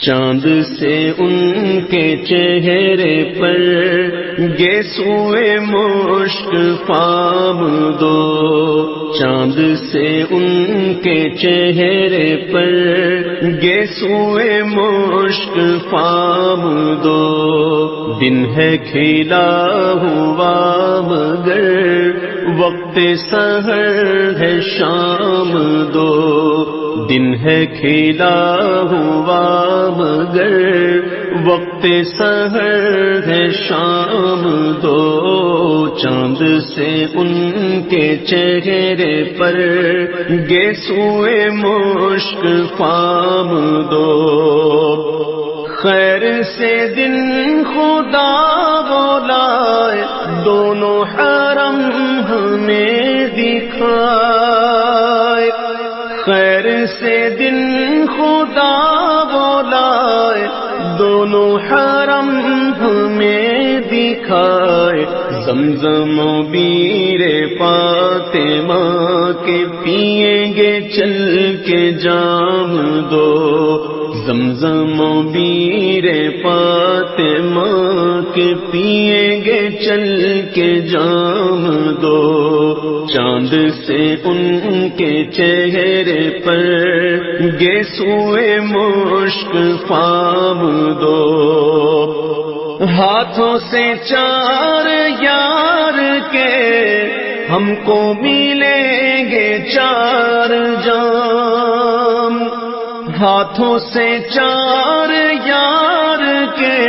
چاند سے ان کے چہرے پر گیسوئے مشک فام دو، چاند سے ان کے چہرے پر گیسوئے مشک فام دو، دن ہے کھلا ہوا مگر وقت سحر ہے شام دو، دن ہے کھلا ہوا مگر وقت سحر ہے شام دو، چاند سے ان کے چہرے پر گیسوئے مشک فام دو، خیر سے دن خدا بولائے دونوں حرم ہمیں دکھائے، خیر سے دن خدا بولائے دونوں حرم ہمیں دکھائے، زمزم و بیر فاطمہ کے پیئیں گے چل کے جام دو، زمزم و بیر فاطمہ کے پیئیں گے چل کے جام دو، چاند سے ان کے چہرے پر گیسوئے مشک فام دو، ہاتھوں سے چار یار کے ہم کو ملیں گے چار جام، ہاتھوں سے چار یار کے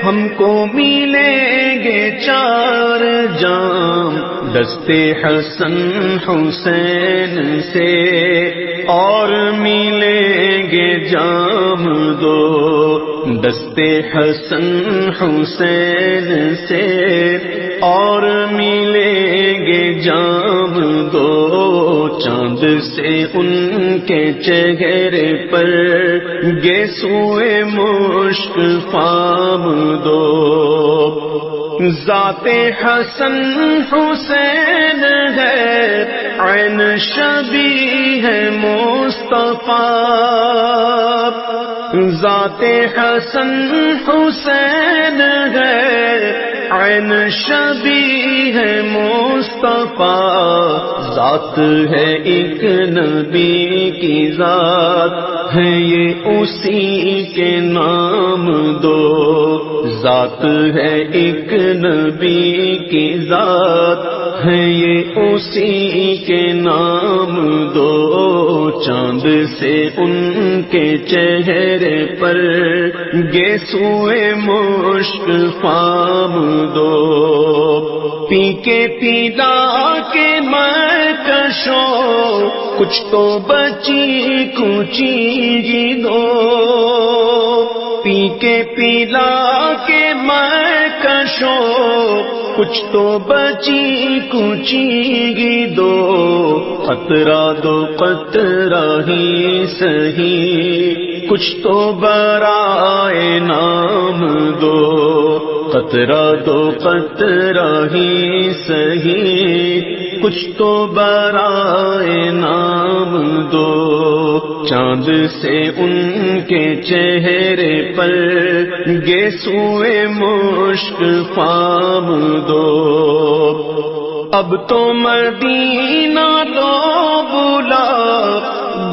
ہم کو ملیں گے چار جام، دستے حسن حسین سے اور ملیں گے جام دو، دستے حسن حسین سے اور ملیں گے جام دو، چاند سے ان کے چہرے پر گیسوئے مشک فام دو، ذات حسن حسین ہے عین شبیہ ہے مصطفیٰ، ذات حسن حسین ہے عین شبیہ ہے مصطفیٰ، ذات ہے ایک نبی کی ذات ہے یہ اسی کے نام دو، ذات ہے ایک نبی کی ذات ہے یہ اسی کے نام دو، چاند سے ان کے چہرے پر گیسوئے مشک فام دو، پی کے پیلا کے میں کشو کچھ تو بچی کچی دو، پی کے پیلا کے میں کشو کچھ تو بچی کچی دو، قطرہ دو قطرہ ہی سہی کچھ تو برائے نام دو، قطرہ دو قطرہ ہی سہی کچھ تو برائے نام دو، چاند سے ان کے چہرے پر گیسوئے مشک فام دو، اب تو مدینہ لو بلا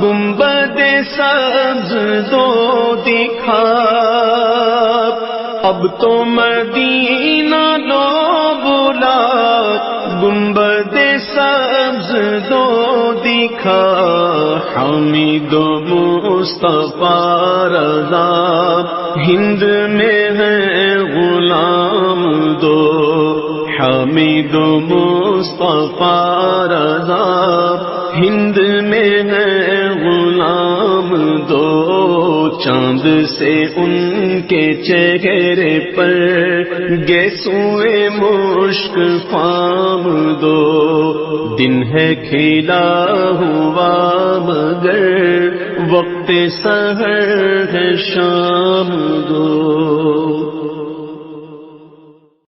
گنبد سبز دو دکھا، اب تو مدینہ لو بلا گنبد سبز دو دکھا، حمید و مصطفیٰ رضا ہند میں ہے غلام دو، حمید و مصطفیٰ رضا ہند میں ہے غلام دو، چاند سے ان کے چہرے پر گیسوئے مشک فام دو، دن ہے کھلا ہوا مگر وقت سحر ہے شام دو۔